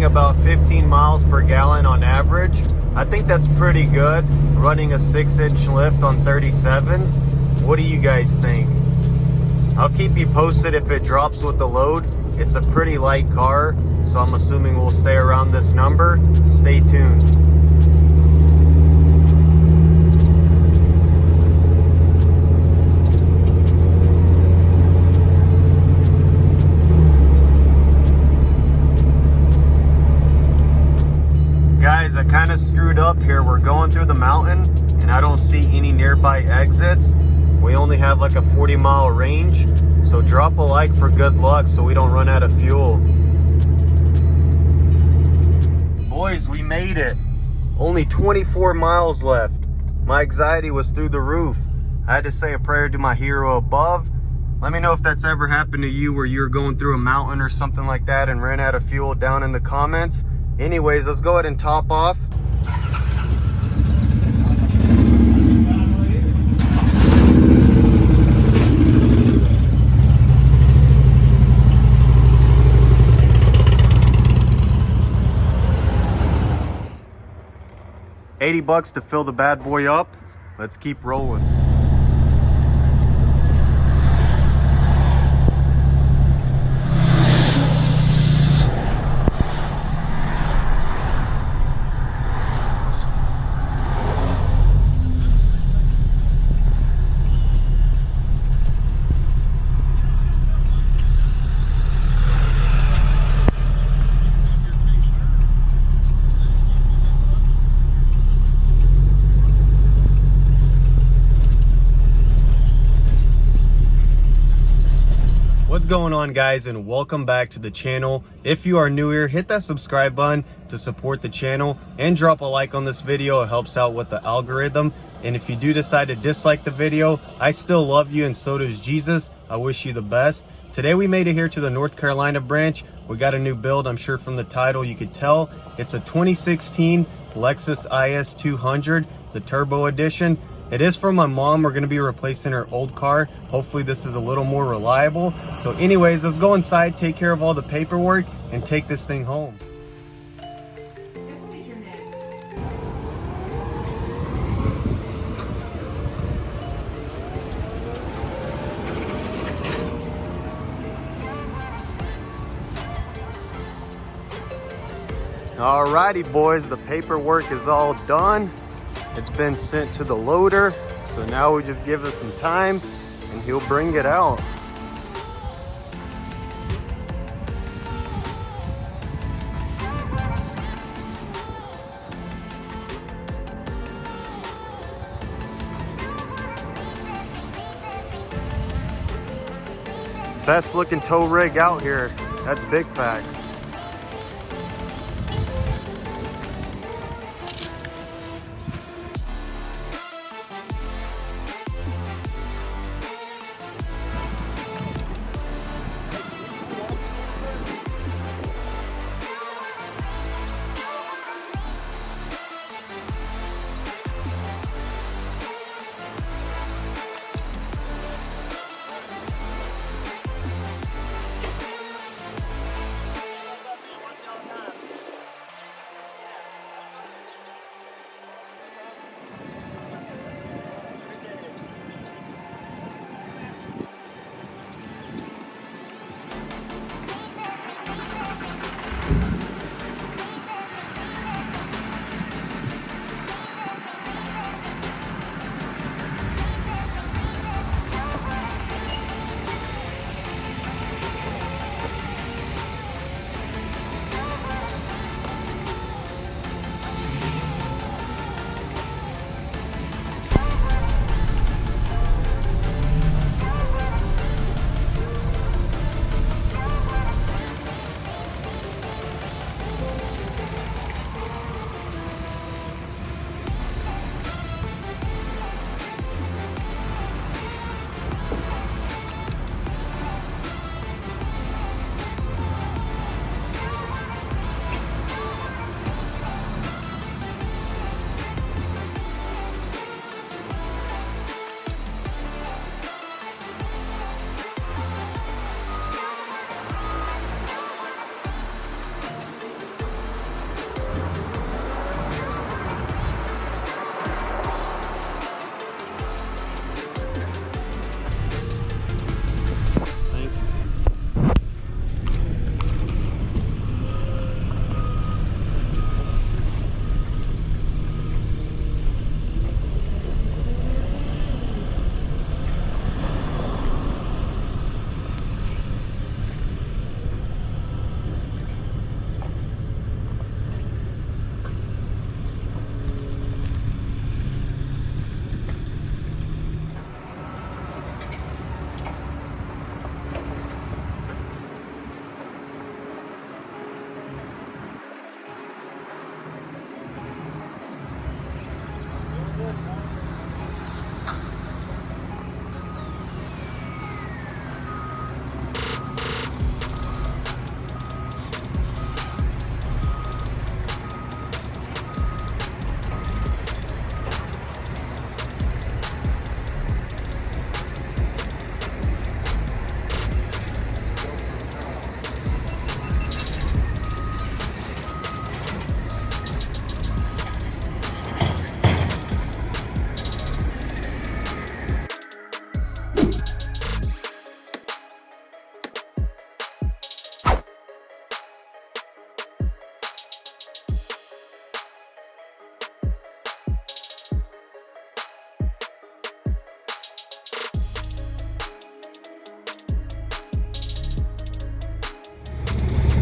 getting about 15 miles per gallon on average. I think that's pretty good, running a 6-inch lift on 37s. What do you guys think? I'll keep you posted if it drops with the load. It's a pretty light car, so I'm assuming we'll stay around this number. Stay tuned. Guys, I kind of screwed up here. We're going through the mountain and I don't see any nearby exits. We only have like a 40-mile range, so drop a like for good luck so we don't run out of fuel. Boys, we made it. Only 24 miles left. My anxiety was through the roof. I had to say a prayer to my hero above. Let me know if that's ever happened to you, where you were going through a mountain or something like that and ran out of fuel, down in the comments. Anyways, let's go ahead and top off. $80 to fill the bad boy up. Let's keep rolling. What's going on, guys, and welcome back to the channel. If you are new here, hit that subscribe button to support the channel and drop a like on this video. It helps out with the algorithm. And if you do decide to dislike the video, I still love you and so does Jesus. I wish you the best. Today we made it here to the North Carolina branch. We got a new build. I'm sure from the title you could tell. It's a 2016 Lexus IS 200, the turbo edition. It is from my mom. We're going to be replacing her old car. Hopefully this is a little more reliable. So anyways, let's go inside, take care of all the paperwork, and take this thing home. Alrighty, boys, the paperwork is all done. It's been sent to the loader, so now we just give it some time and he'll bring it out. Best looking tow rig out here. That's big facts.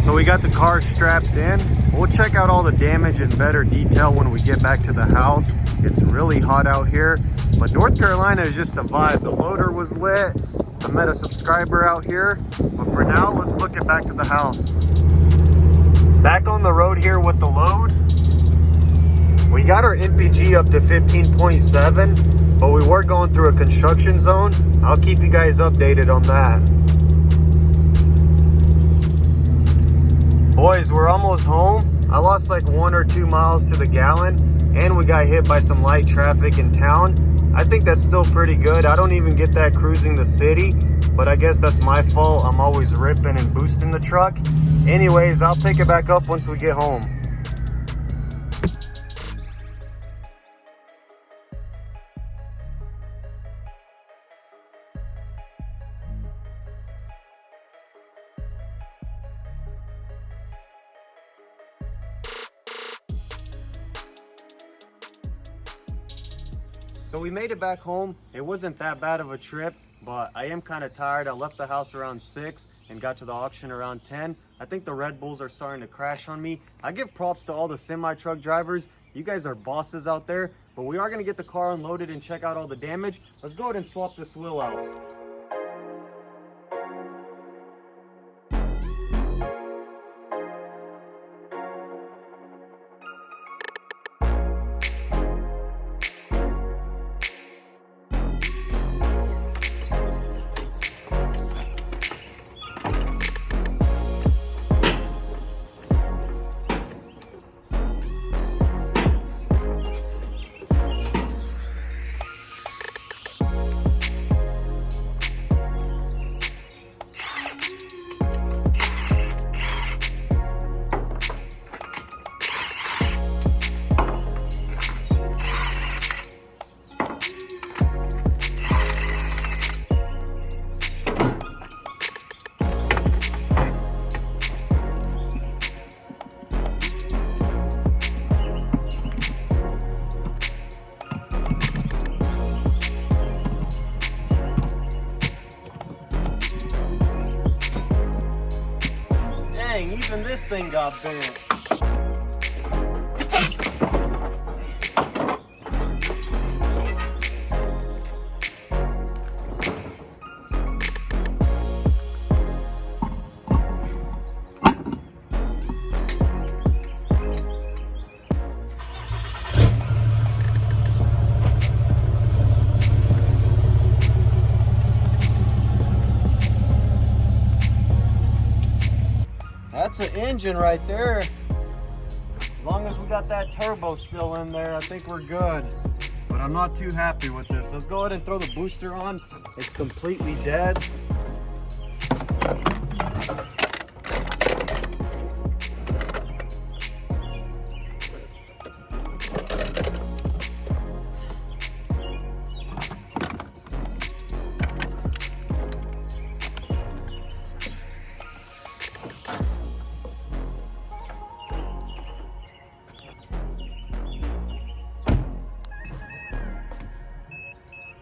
So we got the car strapped in. We'll check out all the damage in better detail when we get back to the house. It's really hot out here, but North Carolina is just a vibe. The loader was lit. I met a subscriber out here, but for now, let's book it back to the house. Back on the road here with the load. We got our MPG up to 15.7, but we were going through a construction zone. I'll keep you guys updated on that. Boys, we're almost home. I lost like 1 or 2 miles to the gallon, and we got hit by some light traffic in town. I think that's still pretty good. I don't even get that cruising the city, but I guess that's my fault. I'm always ripping and boosting the truck. Anyways, I'll pick it back up once we get home. So we made it back home. It wasn't that bad of a trip, but I am kind of tired. I left the house around 6 and got to the auction around 10. I think the Red Bulls are starting to crash on me. I give props to all the semi-truck drivers. You guys are bosses out there, but we are gonna get the car unloaded and check out all the damage. Let's go ahead and swap this wheel out. Dang, even this thing got bent. That's an engine right there. As long as we got that turbo still in there, I think we're good. But I'm not too happy with this. Let's go ahead and throw the booster on. It's completely dead.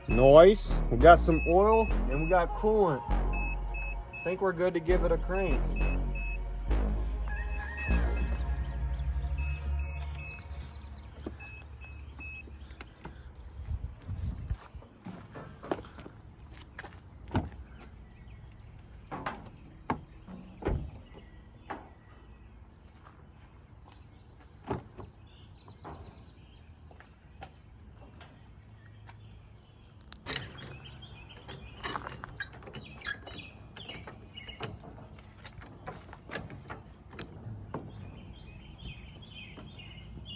Nice. We got some oil and we got coolant. I think we're good to give it a crank.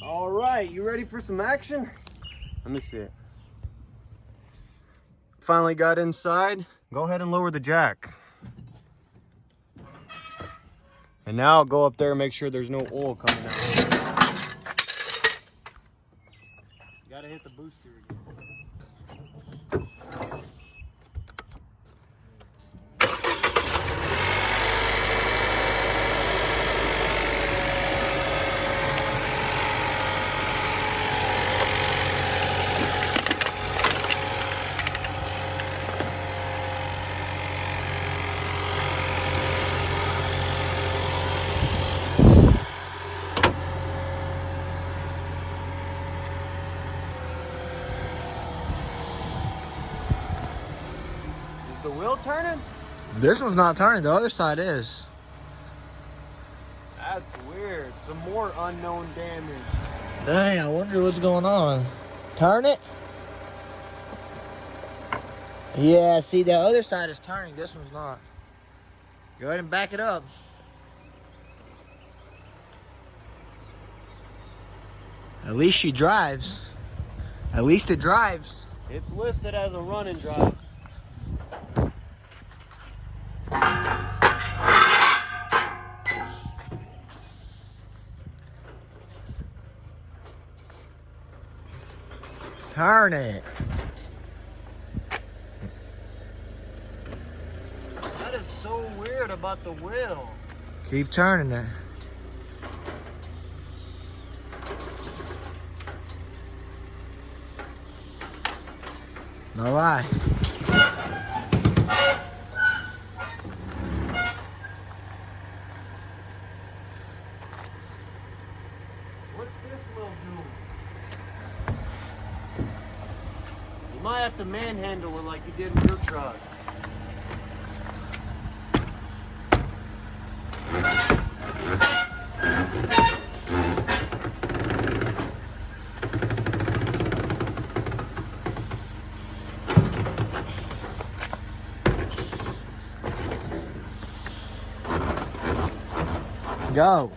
All right, you ready for some action? Let me see it. Finally got inside. Go ahead and lower the jack. And now I'll go up there and make sure there's no oil coming out. You gotta hit the booster again. Is the wheel turning? This one's not turning. The other side is. That's weird. Some more unknown damage. Dang, I wonder what's going on. Turn it? Yeah, see, the other side is turning. This one's not. Go ahead and back it up. At least she drives. At least it drives. It's listed as a run and drive. Turn it. That is so weird about the wheel. Keep turning it. All right. What's this wheel doing? You might have to manhandle it like you did in your truck. Go.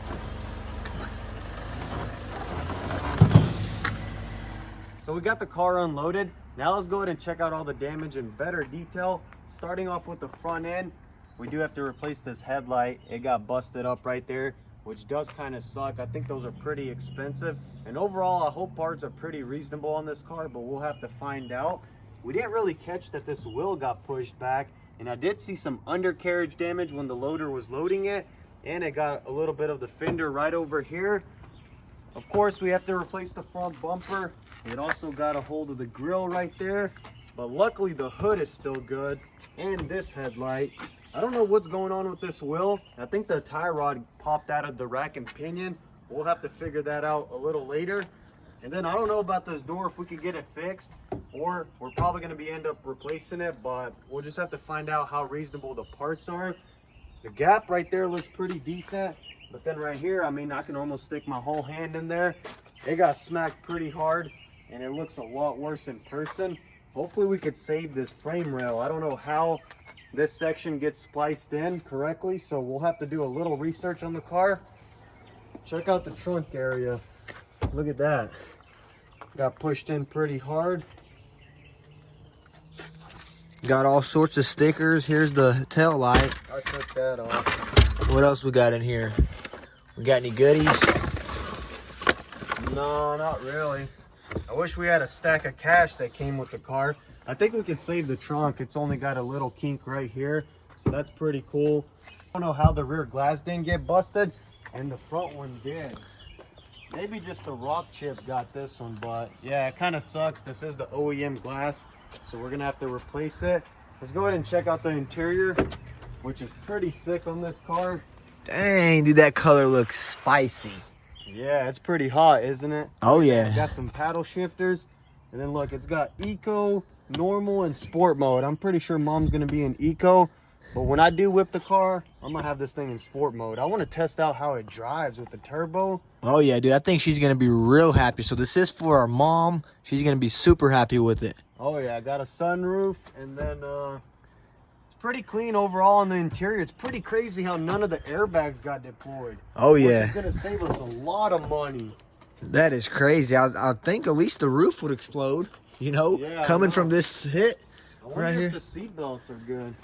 So we got the car unloaded. Now let's go ahead and check out all the damage in better detail. Starting off with the front end, we do have to replace this headlight. It got busted up right there, which does kind of suck. I think those are pretty expensive. And overall, I hope parts are pretty reasonable on this car, but we'll have to find out. We didn't really catch that this wheel got pushed back, and I did see some undercarriage damage when the loader was loading it, and it got a little bit of the fender right over here. Of course, we have to replace the front bumper. It also got a hold of the grill right there, but luckily the hood is still good, and this headlight. I don't know what's going on with this wheel. I think the tie rod popped out of the rack and pinion. We'll have to figure that out a little later. And then I don't know about this door, if we could get it fixed, or we're probably gonna end up replacing it, but we'll just have to find out how reasonable the parts are. The gap right there looks pretty decent, but then right here, I mean, I can almost stick my whole hand in there. It got smacked pretty hard, and it looks a lot worse in person. Hopefully we could save this frame rail. I don't know how this section gets spliced in correctly, so we'll have to do a little research on the car. Check out the trunk area. Look at that. Got pushed in pretty hard. Got all sorts of stickers. Here's the tail light. I took that off. What else we got in here? We got any goodies? No, not really. I wish we had a stack of cash that came with the car. I think we can save the trunk. It's only got a little kink right here, so that's pretty cool. I don't know how the rear glass didn't get busted, and the front one did. Maybe just the rock chip got this one, but yeah, it kind of sucks. This is the OEM glass, so we're gonna have to replace it. Let's go ahead and check out the interior, which is pretty sick on this car. Dang, dude, that color looks spicy. Yeah, it's pretty hot, isn't it? Oh yeah. Got some paddle shifters, and then look, it's got eco, normal, and sport mode. I'm pretty sure mom's gonna be in eco, but when I do whip the car, I'm gonna have this thing in sport mode. I want to test out how it drives with the turbo. Oh yeah, dude, I think she's gonna be real happy. So this is for our mom. She's gonna be super happy with it. Oh yeah, I got a sunroof, and then it's pretty clean overall on the interior. It's pretty crazy how none of the airbags got deployed. Oh yeah, which is gonna save us a lot of money. That is crazy. I think at least the roof would explode, you know, yeah, coming from this hit I wonder right if here. the seat belts are good.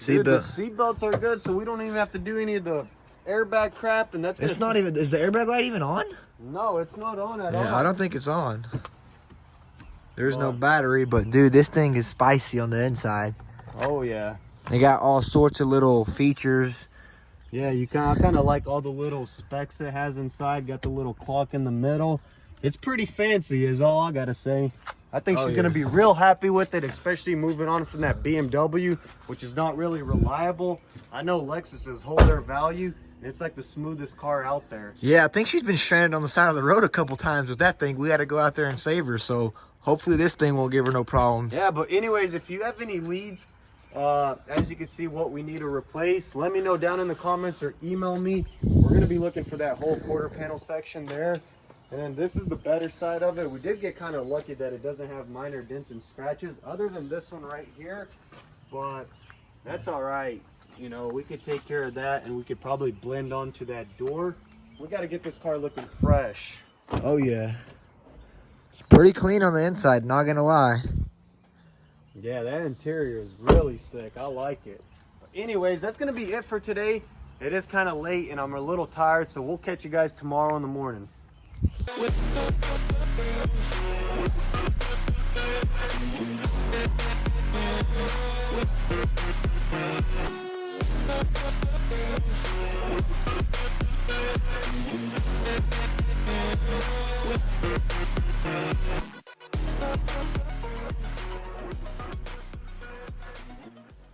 Dude, The seat belts are good, so we don't even have to do any of the airbag crap, and that's it's not even, is the airbag light even on? No, it's not on at all. Yeah, I don't think it's on. There's no battery, but dude, this thing is spicy on the inside. Oh yeah. They got all sorts of little features. Yeah, I kind of like all the little specs it has inside. Got the little clock in the middle. It's pretty fancy is all I gotta say. I think she's gonna be real happy with it, especially moving on from that BMW, which is not really reliable. I know Lexuses hold their value, and it's like the smoothest car out there. Yeah, I think she's been stranded on the side of the road a couple times with that thing. We got to go out there and save her, so Hopefully this thing won't give her no problem. Yeah, but anyways, if you have any leads, as you can see what we need to replace, let me know down in the comments or email me. We're going to be looking for that whole quarter panel section there. And then this is the better side of it. We did get kind of lucky that it doesn't have minor dents and scratches other than this one right here, but that's all right. You know, we could take care of that, and we could probably blend onto that door. We got to get this car looking fresh. Oh yeah, it's pretty clean on the inside, not gonna lie. Yeah, that interior is really sick. I like it. But anyways, that's gonna be it for today. It is kind of late and I'm a little tired, so we'll catch you guys tomorrow in the morning.